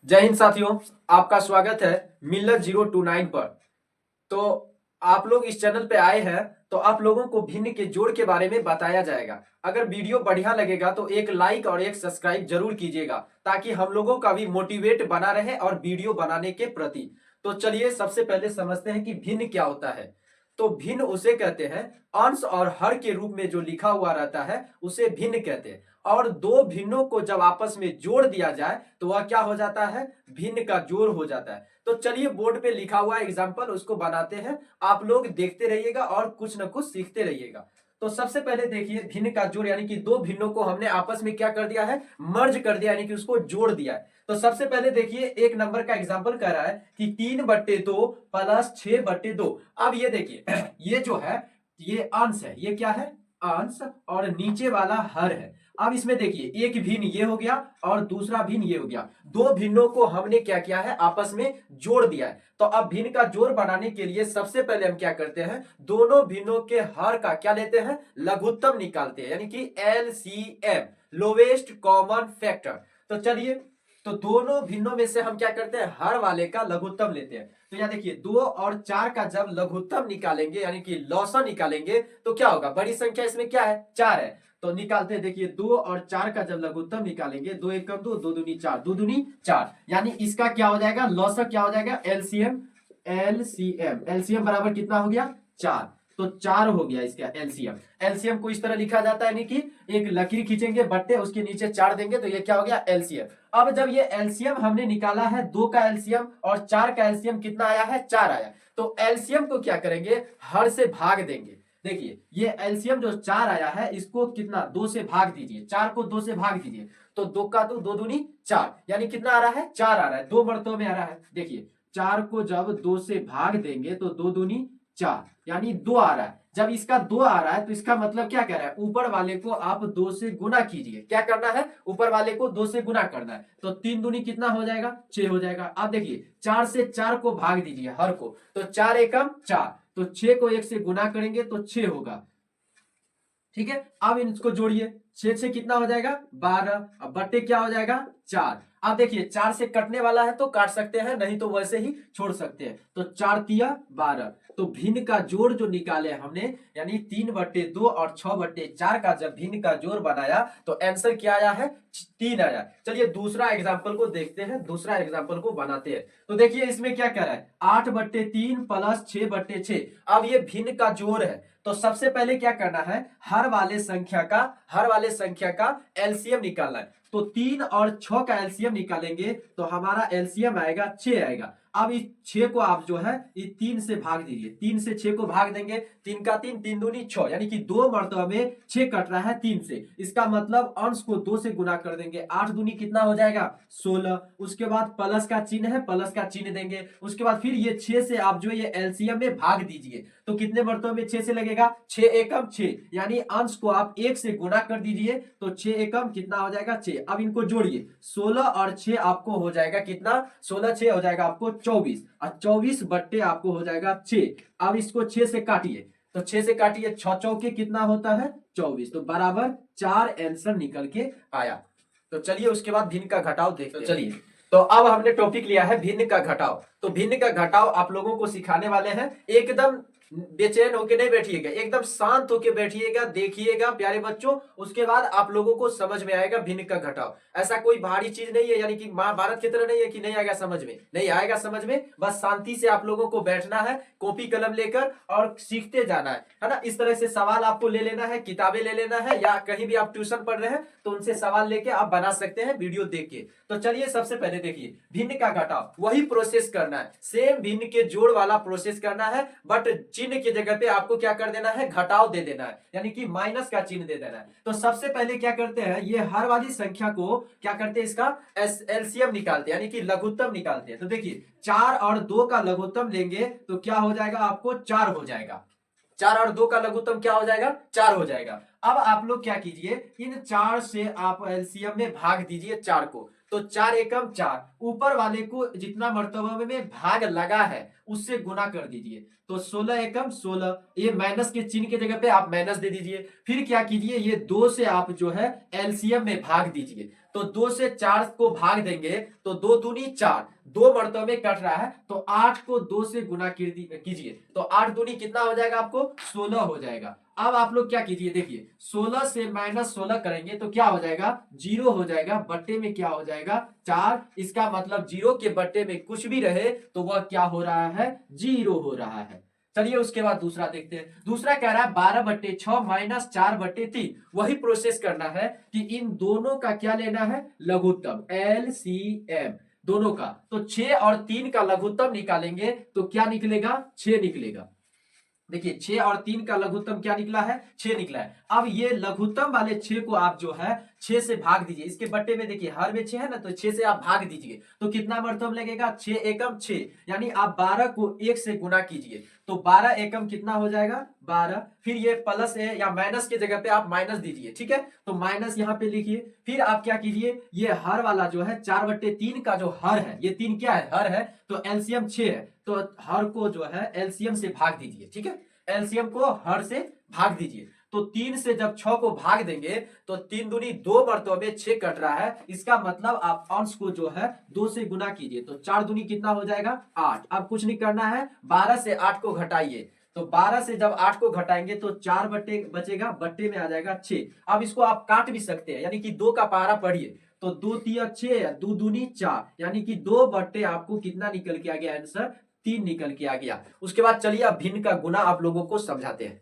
जय हिंद साथियों, आपका स्वागत है मिलत 029 पर। तो आप लोग इस चैनल पे आए हैं तो आप लोगों को भिन्न के जोड़ के बारे में बताया जाएगा। अगर वीडियो बढ़िया लगेगा तो एक लाइक और एक सब्सक्राइब जरूर कीजिएगा ताकि हम लोगों का भी मोटिवेट बना रहे और वीडियो बनाने के प्रति। तो चलिए सबसे पहले समझते हैं कि भिन्न क्या होता है। तो भिन्न उसे कहते हैं अंश और हर के रूप में जो लिखा हुआ रहता है उसे भिन्न कहते हैं। और दो भिन्नों को जब आपस में जोड़ दिया जाए तो वह क्या हो जाता है, भिन्न का जोड़ हो जाता है। तो चलिए बोर्ड पे लिखा हुआ एग्जाम्पल उसको बनाते हैं, आप लोग देखते रहिएगा और कुछ ना कुछ सीखते रहिएगा। तो सबसे पहले देखिए भिन्न का जोड़ यानी कि दो भिन्नों को हमने आपस में क्या कर दिया है, मर्ज कर दिया यानी कि उसको जोड़ दिया है। तो सबसे पहले देखिए एक नंबर का एग्जाम्पल कह रहा है कि 3/2 प्लस 6/2। अब ये देखिए ये जो है ये अंश है, ये क्या है अंश, और नीचे वाला हर है। अब इसमें देखिए एक भिन्न ये हो गया और दूसरा भिन्न ये हो गया। दो भिन्नों को हमने क्या किया है, आपस में जोड़ दिया है। तो अब भिन्न का जोड़ बनाने के लिए सबसे पहले हम क्या करते हैं, दोनों भिन्नों के हर का क्या लेते हैं, लघुत्तम निकालते हैं यानी कि एलसीएम, लोवेस्ट कॉमन फैक्टर। तो चलिए तो दोनों भिन्नों में से हम क्या करते हैं, हर वाले का लघुत्तम लेते हैं। तो यहाँ देखिए 2 और 4 का जब लघुत्तम निकालेंगे यानी कि लौसा निकालेंगे तो क्या होगा, बड़ी संख्या इसमें क्या है, 4 है। तो निकालते हैं, देखिए 2 और 4 का जब लघुत्तम निकालेंगे, 2 1 2, 2 दूनी 4, 2 दूनी 4, यानी इसका क्या हो जाएगा, लौसा क्या हो जाएगा, एलसीएम। एलसीएम बराबर कितना हो गया, 4। तो 4 हो गया इसका एलसीएम। एलसीएम को इस तरह लिखा जाता है, यानी कि एक लकीर खींचेंगे बट्टे, उसके नीचे 4 देंगे तो ये क्या हो गया, एलसीएम। अब जब ये एलसीएम हमने निकाला है, 2 का एलसीएम और 4 का एलसीएम कितना आया है, 4 आया। तो एलसीएम को क्या करेंगे, हर से भाग देंगे। देखिए ये एलसीएम जो 4 आया है इसको कितना, 2 से भाग दीजिए, 4 को 2 से भाग दीजिए। तो 2 का 2, 2 दूनी 4, यानी कितना आ रहा है, 4 आ रहा है, 2 मर्तों में आ रहा है। देखिए 4 को जब 2 से भाग देंगे तो 2 दूनी 4, यानी 2 आ रहा है। जब इसका 2 आ रहा है तो इसका मतलब क्या कह रहा है, ऊपर वाले को आप 2 से गुना कीजिए। क्या करना है, ऊपर वाले को 2 से गुना करना है। तो 3 दूनी कितना हो जाएगा, 6 हो जाएगा। अब देखिए 4 से 4 को भाग दीजिए हर को, तो 4 एकम 4, तो 6 को 1 से गुना करेंगे तो 6 होगा। ठीक है, अब इसको जोड़िए, 6 से कितना हो जाएगा, 12। अब बट्टे क्या हो जाएगा, 4। अब देखिए 4 से कटने वाला है तो काट सकते हैं, नहीं तो वैसे ही छोड़ सकते हैं। तो 4 तिया 12। तो भिन्न का जोड़ जो निकाले हमने, यानी 3/2 और 6/4 का जब भिन्न का जोड़ बनाया तो आंसर क्या आया है, 3 आया। चलिए दूसरा एग्जाम्पल को देखते हैं, दूसरा एग्जाम्पल को बनाते हैं। तो देखिए इसमें क्या कह रहा है, 8/3 प्लस 6/6। अब ये भिन्न का जोड़ है तो सबसे पहले क्या करना है, हर वाले संख्या का एलसीएम निकालना है। तो 3 और 6 का एलसीएम निकालेंगे तो हमारा एलसीएम आएगा 6 आएगा। अब इस 6 को आप जो है इस 3 से भाग दीजिए, 3 से 6 को भाग देंगे, 3 का 3, 3 दूनी 6, यानी कि 2 मर्तबा में 6 कट रहा है 3 से। इसका मतलब अंश को 2 से गुना कर देंगे, 8 दूनी कितना हो जाएगा, 16। उसके बाद प्लस का चिन्ह है, प्लस का चिन्ह देंगे। उसके बाद फिर ये 6 से आप जो ये एलसीएम में भाग दीजिए, तो कितने मर्तबा में 6 से लगेगा, 6 एकम 6, यानी अंश को आप 1 से गुना कर दीजिए तो 6 एकम कितना हो जाएगा, 6। अब इनको जोड़िए, 16 और 6 आपको हो जाएगा कितना, 16 6 हो जाएगा आपको 24, और 24 बट्टे आपको हो जाएगा 6। अब इसको 6 से काटिए, तो 6 से काटिए, 6 चौके कितना होता है, 24। तो बराबर 4 आंसर निकल के आया। तो चलिए उसके बाद भिन्न का घटाव देखते हैं। चलिए तो अब हमने टॉपिक लिया है भिन्न का घटाव। तो भिन्न का घटाव आप लोगों को सिखाने वाले हैं, एकदम बेचैन होके नहीं बैठिएगा, एकदम शांत होके बैठिएगा, देखिएगा प्यारे बच्चों, उसके बाद आप लोगों को समझ में आएगा भिन्न का घटाव। ऐसा कोई भारी चीज नहीं है, यानी कि महाभारत की तरह नहीं है कि नहीं आएगा समझ में, नहीं आएगा समझ में, बस शांति से आप लोगों को बैठना है, कॉपी कलम लेकर और सीखते जाना है ना। इस तरह से सवाल आपको ले लेना है, किताबें ले लेना है, या कहीं भी आप ट्यूशन पढ़ रहे हैं तो उनसे सवाल लेके आप बना सकते हैं वीडियो देख के। तो चलिए सबसे पहले देखिए भिन्न का घटाव, वही प्रोसेस करना है, सेम भिन्न के जोड़ वाला प्रोसेस करना है, बट चिन्ह की जगह पे आपको क्या कर देना है, घटाव दे देना है, यानी कि माइनस का चिन्ह दे देना है। तो सबसे पहले क्या करते हैं, ये हर वाली संख्या को क्या करते हैं, इसका एलसीएम निकालते हैं, यानी कि लघुत्तम निकालते हैं। तो देखिए 4 और 2 का लघुत्तम लेंगे तो क्या हो जाएगा, आपको 4 हो जाएगा। 4 और 2 का लघुत्तम क्या हो जाएगा, 4 हो जाएगा। अब आप लोग क्या कीजिए, इन 4 से आप एलसीएम में भाग दीजिए 4 को, तो 4 एकम 4, ऊपर वाले को जितना मर्तबा में भाग लगा है उससे गुना कर दीजिए। तो 16 एकम 16, ये माइनस के चिन्ह के जगह पे आप माइनस दे दीजिए। फिर क्या कीजिए, ये 2 से आप जो है एलसीएम में भाग दीजिए। तो 2 से 4 को भाग देंगे तो 2 दूनी 4, 2 मर्तबे में कट रहा है तो 8 को 2 से गुना कीजिए। तो 8 दूनी कितना हो जाएगा आपको 16 हो जाएगा। अब आप लोग क्या कीजिए, देखिए 16 से माइनस 16 करेंगे तो क्या हो जाएगा, 0 हो जाएगा, बट्टे में क्या हो जाएगा 4। इसका मतलब 0 के बट्टे में कुछ भी रहे तो वह क्या हो रहा है, 0 हो रहा है। चलिए उसके बाद दूसरा देखते हैं। दूसरा कह रहा है 12/6 माइनस 4/3। वही प्रोसेस करना है कि इन दोनों का क्या लेना है, लघुत्तम, एलसीएम दोनों का। तो 6 और 3 का लघुत्तम निकालेंगे तो क्या निकलेगा, 6 निकलेगा। देखिए 6 और 3 का लघुत्तम क्या निकला है, 6 निकला है। अब ये लघुत्तम वाले 6 को आप जो है 6 से भाग दीजिए। इसके बट्टे में देखिए हर में 6 है ना, तो 6 से आप भाग दीजिए तो कितना मर्तब लगेगा, 6 एकम 6, यानी आप 12 को 1 से गुना कीजिए तो 12 एकम कितना हो जाएगा 12। फिर ये प्लस है या माइनस के जगह पे आप माइनस दीजिए, ठीक है। तो माइनस यहाँ पे लिखिए। फिर आप क्या कीजिए, ये हर वाला जो है 4/3 का जो हर है, ये 3 क्या है, हर है, तो एलसीएम 6 है, तो हर को जो है एलसीएम से भाग दीजिए, ठीक है। एलसीएम को हर से भाग दीजिए। तो 3 से जब 6 को भाग देंगे तो 3 दूनी 2 मर्तबा में 6 कट रहा है। इसका मतलब आप अंश को जो है 2 से गुना कीजिए तो 4 दूनी कितना हो जाएगा 8। अब कुछ नहीं करना है, 12 से 8 को घटाइए। तो 12 से जब 8 को घटाएंगे तो 4 बट्टे बचेगा, बट्टे में आ जाएगा 6। अब इसको आप काट भी सकते हैं, यानी कि 2 का पहाड़ा पढ़िए तो 2 तिया 6, 2 दूनी 4, यानी कि 2 बट्टे आपको कितना निकल के आ गया आंसर, 3 निकल के आ गया। उसके बाद चलिए अब भिन्न का गुना आप लोगों को समझाते हैं।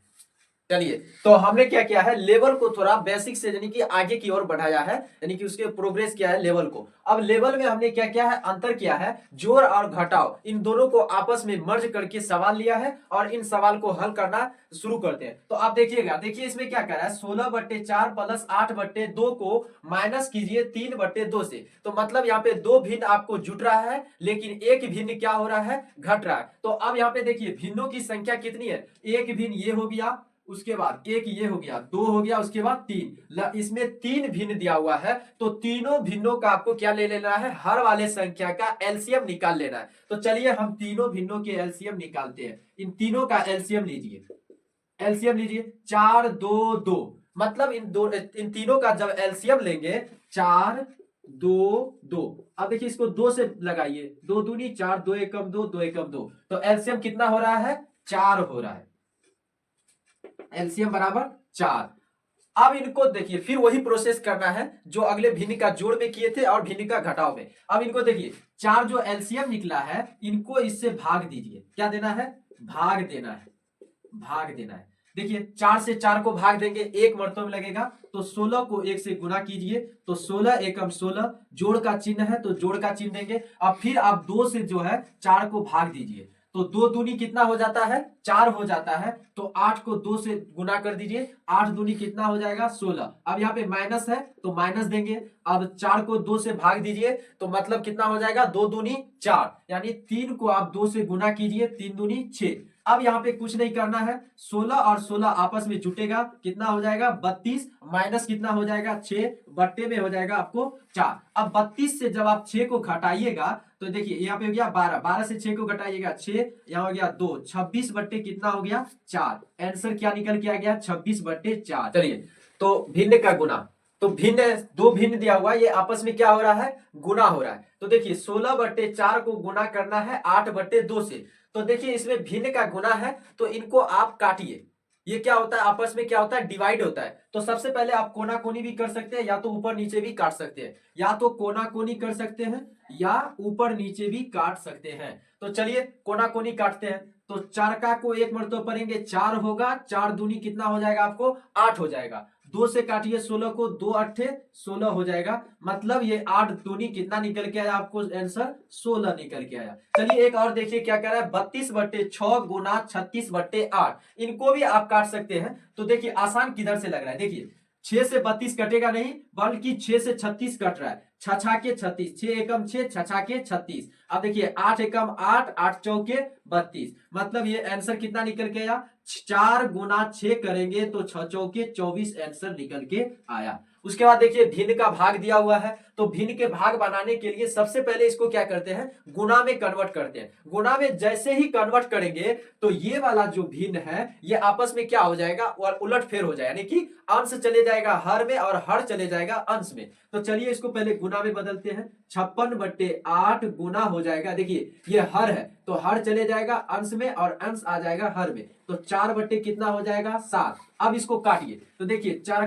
चलिए तो हमने क्या किया है, लेवल को थोड़ा बेसिक से यानी कि आगे की ओर बढ़ाया है, यानी कि उसके प्रोग्रेस किया है लेवल को। अब लेवल में हमने क्या किया है, अंतर किया है, जोड़ और घटाव इन दोनों को आपस में मर्ज करके सवाल लिया है और इन सवाल को हल करना शुरू करते हैं। तो आप देखिएगा, देखिए इसमें क्या कर रहा है, 16/4 प्लस 8/2 को माइनस कीजिए 3/2 से। तो मतलब यहाँ पे 2 भिन्न आपको जुट रहा है लेकिन एक भिन्न क्या हो रहा है, घट रहा है। तो अब यहाँ पे देखिए भिन्नों की संख्या कितनी है, एक भिन्न ये हो गया, उसके बाद एक ये हो गया, 2 हो गया, उसके बाद 3, इसमें 3 भिन्न दिया हुआ है। तो तीनों भिन्नों का आपको क्या ले लेना है, हर वाले संख्या का एलसीएम निकाल लेना है। तो चलिए हम तीनों भिन्नों के एलसीएम निकालते हैं। इन तीनों का एलसीएम लीजिए, एलसीएम लीजिए 4 2 2, मतलब इन तीनों का जब एलसीएम लेंगे 4 2 2। अब देखिए इसको 2 से लगाइए, 2 दूनी 4, 2 एकम 2, 2 एकम 2, तो एलसीएम कितना हो रहा है, 4 हो रहा है। एलसीएम बराबर 4। अब इनको देखिए फिर वही प्रोसेस करना है जो अगले भिन्न का जोड़ में किए थे और भिन्न का घटाव में। अब इनको देखिए 4 जो एलसीएम निकला है इनको इससे भाग दीजिए, क्या देना है, भाग देना है, भाग देना है। देखिए 4 से 4 को भाग देंगे, एक मर्तबा में लगेगा, तो 16 को 1 से गुना कीजिए तो 16 एकम 16, जोड़ का चिन्ह है तो जोड़ का चिन्ह देंगे। अब फिर आप 2 से जो है 4 को भाग दीजिए तो 2 दूनी कितना हो जाता है, 4 हो जाता है। तो 8 को 2 से गुना कर दीजिए, 8 दूनी कितना हो जाएगा 16। अब यहाँ पे माइनस है तो माइनस देंगे। अब 4 को 2 से भाग दीजिए तो मतलब कितना हो जाएगा, 2 दूनी 4, यानी 3 को आप 2 से गुना कीजिए, 3 दूनी 6। अब यहाँ पे कुछ नहीं करना है, 16 और 16 आपस में जुटेगा, कितना हो जाएगा 32, माइनस कितना हो जाएगा 6, बट्टे में हो जाएगा आपको 4। अब 32 से जब आप 6 को घटाइएगा तो देखिए यहाँ पे हो गया 12, 12 से 6 को घटाइएगा 6, यहाँ हो गया 2, 26 बट्टे कितना हो गया 4। आंसर क्या निकल के आ गया, 26/4। चलिए तो भिन्न का गुना, तो भिन्न, 2 भिन्न दिया हुआ, ये आपस में क्या हो रहा है, गुना हो रहा है। तो देखिए 16/4 को गुना करना है 8/2 से। तो देखिए इसमें भिन्न का गुना है तो इनको आप काटिए, ये क्या होता है, आपस में क्या होता है, डिवाइड होता है। तो सबसे पहले आप कोना कोनी भी कर सकते हैं या तो ऊपर नीचे भी काट सकते हैं, या तो कोना कोनी कर सकते हैं या ऊपर नीचे भी काट सकते हैं। तो चलिए कोना कोनी काटते हैं। तो 4 का को एक मर्तबा पढ़ेंगे 4 होगा, 4 दूनी कितना हो जाएगा आपको 8 हो जाएगा। 2 से काटिए 16 को, 2 अट्ठे 16 हो जाएगा, मतलब ये 8 दूनी कितना निकल के आया आपको आंसर 16 निकल के आया। चलिए एक और देखिए क्या कह रहा है, 32/6 गुना 36/8, इनको भी आप काट सकते हैं। तो देखिए आसान किधर से लग रहा है, देखिए 6 से 32 कटेगा नहीं बल्कि 6 से 36 कट रहा है, 6 के 36, 6 एकम 6, 6 के 36। अब देखिए 8 एकम 8, 8 चौके 32, मतलब ये आंसर कितना निकल के आया, 4 गुना 6 करेंगे तो 6 चौके 24 आंसर निकल के आया। उसके बाद देखिए भिन्न का भाग दिया हुआ है, तो भिन्न के भाग बनाने के लिए सबसे पहले इसको क्या करते हैं, गुना में कन्वर्ट करते हैं। गुना में जैसे ही कन्वर्ट करेंगे तो ये वाला जो भिन्न है ये आपस में क्या हो जाएगा, और उलट फेर हो जाएगा, यानी कि अंश चले जाएगा हर में और हर चले जाएगा अंश में। तो चलिए इसको पहले गुना में बदलते हैं। 56/8 गुना हो जाएगा, देखिए ये हर है तो हर चले जाएगा अंश में और अंश आ जाएगा हर में, तो 4 बट्टे कितना हो जाएगा 7। अब इसको काटिए तो देखिए 4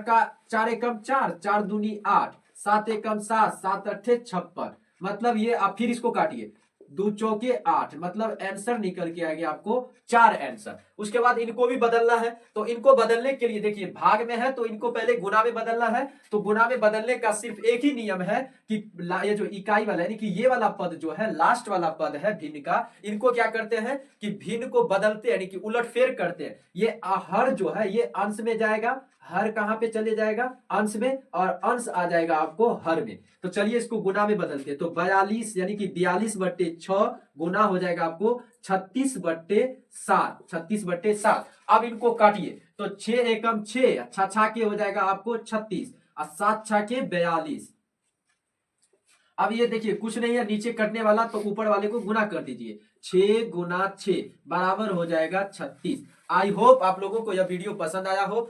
एकम 4, 4 दूनी 8, 7 एकम 7, 7 अट्ठे 56, मतलब ये आप फिर इसको काटिए 2 चौके 8, मतलब आंसर निकल के आ गया आपको 4 आंसर। उसके बाद इनको भी बदलना है, तो इनको बदलने के लिए देखिए भाग में है तो इनको पहले गुना में बदलना है। तो गुना में बदलने का सिर्फ एक ही नियम है कि ये जो इकाई वाला यानी कि ये वाला पद जो है लास्ट वाला पद है भिन्न का, इनको क्या करते हैं कि भिन्न को बदलते यानी कि उलटफेर करते हैं। ये हर जो है ये अंश में जाएगा, हर कहां पे चले जाएगा अंश में, और अंश आ जाएगा आपको हर में। तो चलिए इसको गुना में बदलते हैं, तो 42 यानी कि 42/6 गुना हो जाएगा आपको 36/7, 36/7। अब इनको काटिए तो 6 एकम 6, 6 के हो जाएगा आपको 36 और 7 6 42। अब ये देखिए कुछ नहीं है नीचे कटने वाला, तो ऊपर वाले को गुना कर दीजिए, 6 गुना 6 बराबर हो जाएगा 36। आई होप आप लोगों को यह वीडियो पसंद आया हो।